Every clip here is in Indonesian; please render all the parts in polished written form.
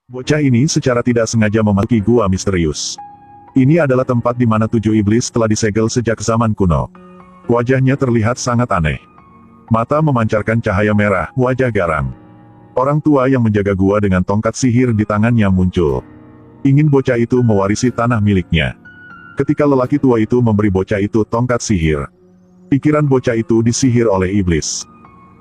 Bocah ini secara tidak sengaja memasuki gua misterius. Ini adalah tempat di mana 7 iblis telah disegel sejak zaman kuno. Wajahnya terlihat sangat aneh. Mata memancarkan cahaya merah, wajah garang. Orang tua yang menjaga gua dengan tongkat sihir di tangannya muncul. Ingin bocah itu mewarisi tanah miliknya. Ketika lelaki tua itu memberi bocah itu tongkat sihir, pikiran bocah itu disihir oleh iblis.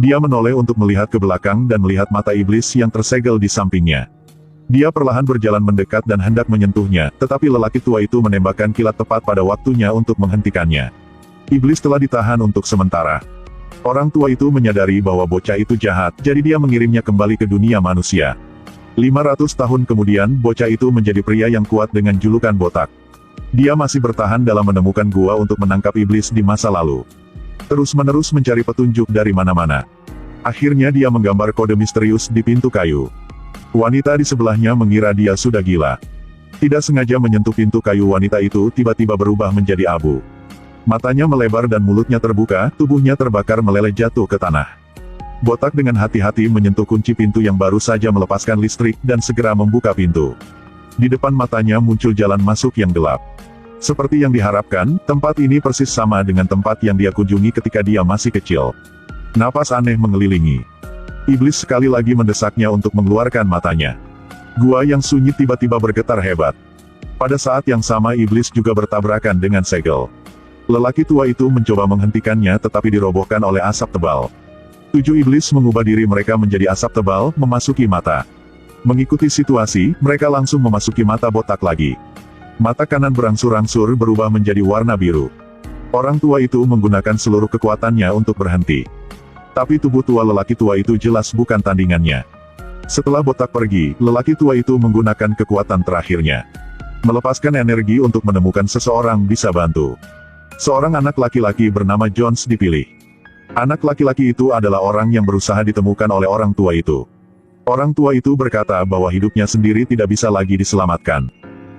Dia menoleh untuk melihat ke belakang dan melihat mata iblis yang tersegel di sampingnya. Dia perlahan berjalan mendekat dan hendak menyentuhnya, tetapi lelaki tua itu menembakkan kilat tepat pada waktunya untuk menghentikannya. Iblis telah ditahan untuk sementara. Orang tua itu menyadari bahwa bocah itu jahat, jadi dia mengirimnya kembali ke dunia manusia. 500 tahun kemudian, bocah itu menjadi pria yang kuat dengan julukan botak. Dia masih bertahan dalam menemukan gua untuk menangkap iblis di masa lalu. Terus-menerus mencari petunjuk dari mana-mana. Akhirnya dia menggambar kode misterius di pintu kayu. Wanita di sebelahnya mengira dia sudah gila. Tidak sengaja menyentuh pintu kayu, wanita itu tiba-tiba berubah menjadi abu. Matanya melebar dan mulutnya terbuka, tubuhnya terbakar meleleh jatuh ke tanah. Botak dengan hati-hati menyentuh kunci pintu yang baru saja melepaskan listrik dan segera membuka pintu. Di depan matanya muncul jalan masuk yang gelap. Seperti yang diharapkan, tempat ini persis sama dengan tempat yang dia kunjungi ketika dia masih kecil. Napas aneh mengelilingi. Iblis sekali lagi mendesaknya untuk mengeluarkan matanya. Gua yang sunyi tiba-tiba bergetar hebat. Pada saat yang sama iblis juga bertabrakan dengan segel. Lelaki tua itu mencoba menghentikannya tetapi dirobohkan oleh asap tebal. 7 iblis mengubah diri mereka menjadi asap tebal, memasuki mata. Mengikuti situasi, mereka langsung memasuki mata botak lagi. Mata kanan berangsur-angsur berubah menjadi warna biru. Orang tua itu menggunakan seluruh kekuatannya untuk berhenti. Tapi tubuh tua lelaki tua itu jelas bukan tandingannya. Setelah botak pergi, lelaki tua itu menggunakan kekuatan terakhirnya. Melepaskan energi untuk menemukan seseorang bisa bantu. Seorang anak laki-laki bernama Jones dipilih. Anak laki-laki itu adalah orang yang berusaha ditemukan oleh orang tua itu. Orang tua itu berkata bahwa hidupnya sendiri tidak bisa lagi diselamatkan.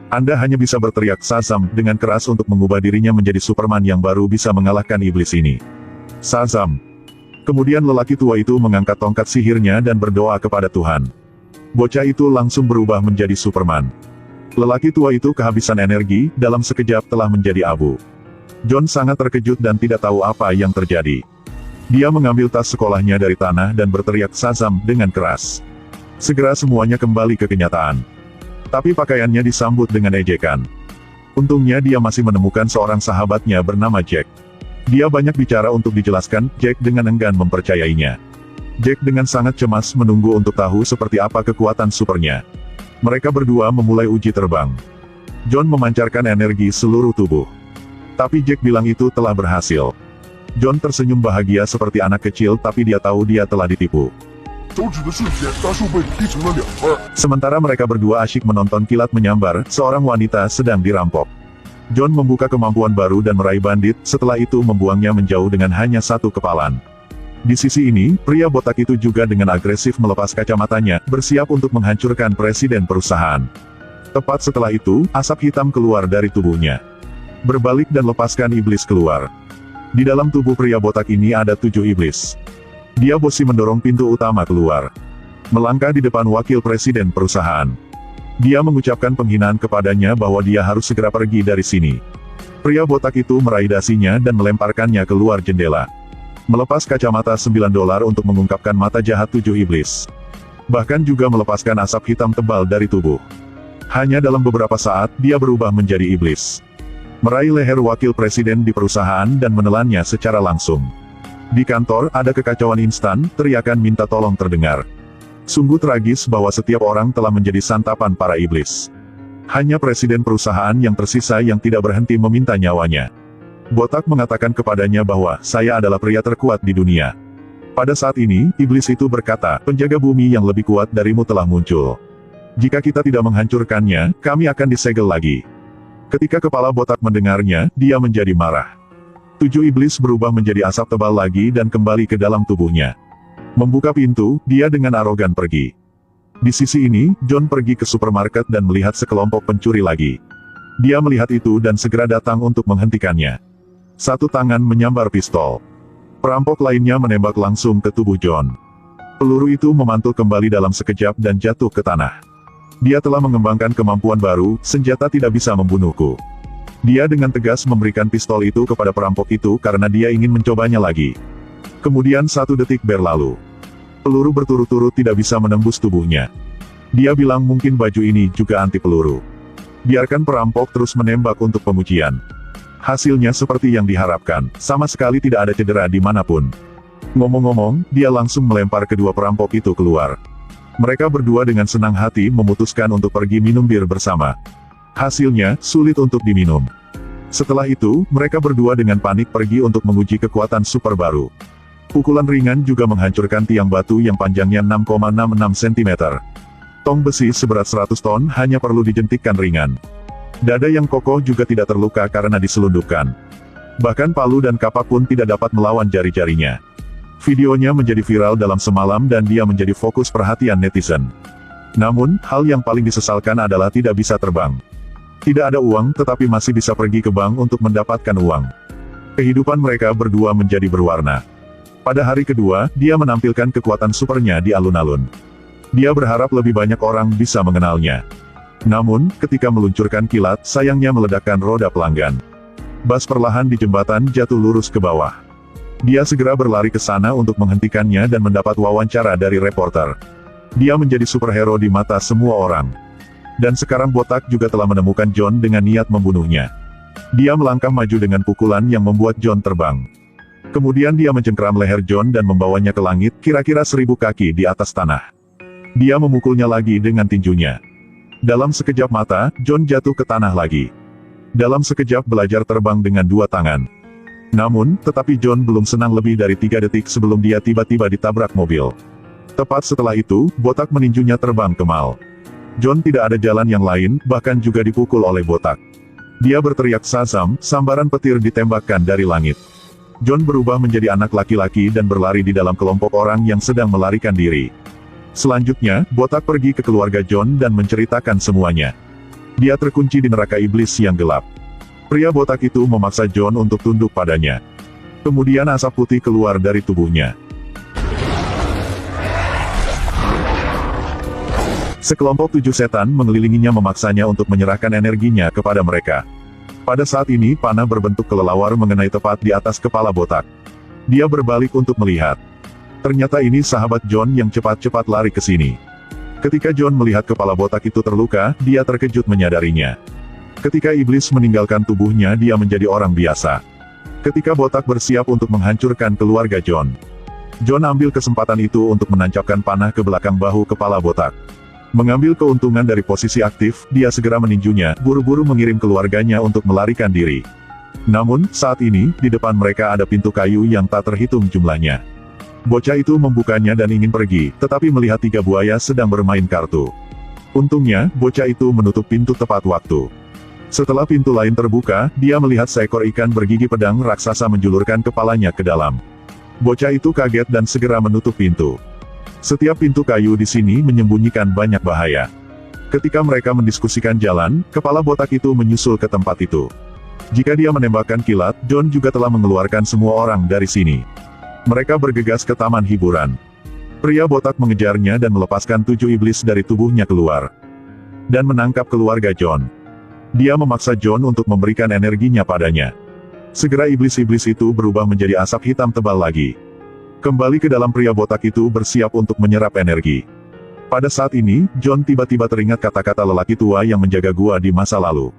Anda hanya bisa berteriak Shazam dengan keras untuk mengubah dirinya menjadi Superman yang baru bisa mengalahkan iblis ini. Shazam. Kemudian lelaki tua itu mengangkat tongkat sihirnya dan berdoa kepada Tuhan. Bocah itu langsung berubah menjadi Superman. Lelaki tua itu kehabisan energi, dalam sekejap telah menjadi abu. John sangat terkejut dan tidak tahu apa yang terjadi. Dia mengambil tas sekolahnya dari tanah dan berteriak Shazam dengan keras. Segera semuanya kembali ke kenyataan. Tapi pakaiannya disambut dengan ejekan. Untungnya dia masih menemukan seorang sahabatnya bernama Jack. Dia banyak bicara untuk dijelaskan, Jack dengan enggan mempercayainya. Jack dengan sangat cemas menunggu untuk tahu seperti apa kekuatan supernya. Mereka berdua memulai uji terbang. John memancarkan energi seluruh tubuh. Tapi Jack bilang itu telah berhasil. John tersenyum bahagia seperti anak kecil tapi dia tahu dia telah ditipu. Sementara mereka berdua asyik menonton kilat menyambar, seorang wanita sedang dirampok. John membuka kemampuan baru dan meraih bandit, setelah itu membuangnya menjauh dengan hanya satu kepalan. Di sisi ini, pria botak itu juga dengan agresif melepas kacamatanya, bersiap untuk menghancurkan presiden perusahaan. Tepat setelah itu, asap hitam keluar dari tubuhnya. Berbalik dan lepaskan iblis keluar. Di dalam tubuh pria botak ini ada 7 iblis. Dia bosi mendorong pintu utama keluar. Melangkah di depan wakil presiden perusahaan. Dia mengucapkan penghinaan kepadanya bahwa dia harus segera pergi dari sini. Pria botak itu meraih dasinya dan melemparkannya keluar jendela. Melepas kacamata $9 untuk mengungkapkan mata jahat 7 iblis. Bahkan juga melepaskan asap hitam tebal dari tubuh. Hanya dalam beberapa saat, dia berubah menjadi iblis. Meraih leher wakil presiden di perusahaan dan menelannya secara langsung. Di kantor, ada kekacauan instan, teriakan minta tolong terdengar. Sungguh tragis bahwa setiap orang telah menjadi santapan para iblis. Hanya presiden perusahaan yang tersisa yang tidak berhenti meminta nyawanya. Botak mengatakan kepadanya bahwa, saya adalah pria terkuat di dunia. Pada saat ini, iblis itu berkata, penjaga bumi yang lebih kuat darimu telah muncul. Jika kita tidak menghancurkannya, kami akan disegel lagi. Ketika kepala botak mendengarnya, dia menjadi marah. 7 iblis berubah menjadi asap tebal lagi dan kembali ke dalam tubuhnya. Membuka pintu, dia dengan arogan pergi. Di sisi ini, John pergi ke supermarket dan melihat sekelompok pencuri lagi. Dia melihat itu dan segera datang untuk menghentikannya. Satu tangan menyambar pistol. Perampok lainnya menembak langsung ke tubuh John. Peluru itu memantul kembali dalam sekejap dan jatuh ke tanah. Dia telah mengembangkan kemampuan baru, senjata tidak bisa membunuhku. Dia dengan tegas memberikan pistol itu kepada perampok itu karena dia ingin mencobanya lagi. Kemudian 1 detik berlalu. Peluru berturut-turut tidak bisa menembus tubuhnya. Dia bilang mungkin baju ini juga anti peluru. Biarkan perampok terus menembak untuk pemujian. Hasilnya seperti yang diharapkan, sama sekali tidak ada cedera dimanapun. Ngomong-ngomong, dia langsung melempar kedua perampok itu keluar. Mereka berdua dengan senang hati memutuskan untuk pergi minum bir bersama. Hasilnya, sulit untuk diminum. Setelah itu, mereka berdua dengan panik pergi untuk menguji kekuatan super baru. Pukulan ringan juga menghancurkan tiang batu yang panjangnya 6,66 cm. Tong besi seberat 100 ton hanya perlu dijentikkan ringan. Dada yang kokoh juga tidak terluka karena diselundupkan. Bahkan palu dan kapak pun tidak dapat melawan jari-jarinya. Videonya menjadi viral dalam semalam dan dia menjadi fokus perhatian netizen. Namun, hal yang paling disesalkan adalah tidak bisa terbang. Tidak ada uang tetapi masih bisa pergi ke bank untuk mendapatkan uang. Kehidupan mereka berdua menjadi berwarna. Pada hari kedua, dia menampilkan kekuatan supernya di alun-alun. Dia berharap lebih banyak orang bisa mengenalnya. Namun, ketika meluncurkan kilat, sayangnya meledakkan roda pelanggan. Bas perlahan di jembatan jatuh lurus ke bawah. Dia segera berlari ke sana untuk menghentikannya dan mendapat wawancara dari reporter. Dia menjadi superhero di mata semua orang. Dan sekarang Botak juga telah menemukan John dengan niat membunuhnya. Dia melangkah maju dengan pukulan yang membuat John terbang. Kemudian dia mencengkeram leher John dan membawanya ke langit, kira-kira 1000 kaki di atas tanah. Dia memukulnya lagi dengan tinjunya. Dalam sekejap mata, John jatuh ke tanah lagi. Dalam sekejap belajar terbang dengan 2 tangan. Namun, tetapi John belum senang lebih dari 3 detik sebelum dia tiba-tiba ditabrak mobil. Tepat setelah itu, Botak meninjunya terbang ke Mal. John tidak ada jalan yang lain, bahkan juga dipukul oleh Botak. Dia berteriak Shazam, sambaran petir ditembakkan dari langit. John berubah menjadi anak laki-laki dan berlari di dalam kelompok orang yang sedang melarikan diri. Selanjutnya, Botak pergi ke keluarga John dan menceritakan semuanya. Dia terkunci di neraka iblis yang gelap. Pria botak itu memaksa John untuk tunduk padanya. Kemudian asap putih keluar dari tubuhnya. Sekelompok 7 setan mengelilinginya memaksanya untuk menyerahkan energinya kepada mereka. Pada saat ini panah berbentuk kelelawar mengenai tepat di atas kepala botak. Dia berbalik untuk melihat. Ternyata ini sahabat John yang cepat-cepat lari ke sini. Ketika John melihat kepala botak itu terluka, dia terkejut menyadarinya. Ketika iblis meninggalkan tubuhnya dia menjadi orang biasa. Ketika botak bersiap untuk menghancurkan keluarga John. John ambil kesempatan itu untuk menancapkan panah ke belakang bahu kepala botak. Mengambil keuntungan dari posisi aktif, dia segera meninjunya, buru-buru mengirim keluarganya untuk melarikan diri. Namun, saat ini, di depan mereka ada pintu kayu yang tak terhitung jumlahnya. Bocah itu membukanya dan ingin pergi, tetapi melihat 3 buaya sedang bermain kartu. Untungnya, bocah itu menutup pintu tepat waktu. Setelah pintu lain terbuka, dia melihat seekor ikan bergigi pedang raksasa menjulurkan kepalanya ke dalam. Bocah itu kaget dan segera menutup pintu. Setiap pintu kayu di sini menyembunyikan banyak bahaya. Ketika mereka mendiskusikan jalan, kepala botak itu menyusul ke tempat itu. Jika dia menembakkan kilat, John juga telah mengeluarkan semua orang dari sini. Mereka bergegas ke taman hiburan. Pria botak mengejarnya dan melepaskan 7 iblis dari tubuhnya keluar. Dan menangkap keluarga John. Dia memaksa John untuk memberikan energinya padanya. Segera iblis-iblis itu berubah menjadi asap hitam tebal lagi. Kembali ke dalam pria botak itu bersiap untuk menyerap energi. Pada saat ini, John tiba-tiba teringat kata-kata lelaki tua yang menjaga gua di masa lalu.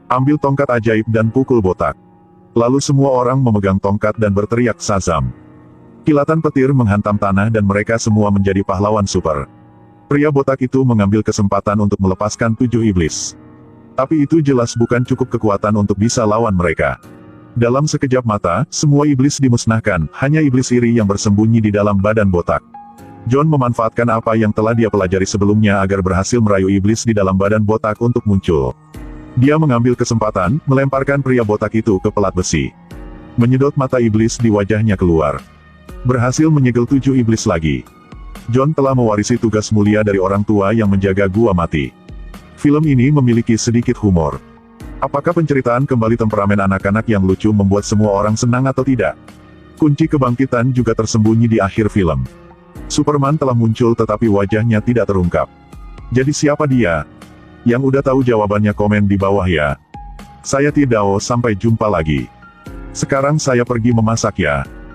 Ambil tongkat ajaib dan pukul botak. Lalu semua orang memegang tongkat dan berteriak Shazam. Kilatan petir menghantam tanah dan mereka semua menjadi pahlawan super. Pria botak itu mengambil kesempatan untuk melepaskan 7 iblis. Tapi itu jelas bukan cukup kekuatan untuk bisa lawan mereka. Dalam sekejap mata, semua iblis dimusnahkan, hanya iblis iri yang bersembunyi di dalam badan botak. John memanfaatkan apa yang telah dia pelajari sebelumnya agar berhasil merayu iblis di dalam badan botak untuk muncul. Dia mengambil kesempatan, melemparkan pria botak itu ke pelat besi. Menyedot mata iblis di wajahnya keluar. Berhasil menyegel 7 iblis lagi. John telah mewarisi tugas mulia dari orang tua yang menjaga gua mati. Film ini memiliki sedikit humor. Apakah penceritaan kembali temperamen anak-anak yang lucu membuat semua orang senang atau tidak? Kunci kebangkitan juga tersembunyi di akhir film. Superman telah muncul tetapi wajahnya tidak terungkap. Jadi siapa dia? Yang udah tahu jawabannya komen di bawah ya. Saya Tidao, sampai jumpa lagi. Sekarang saya pergi memasak ya.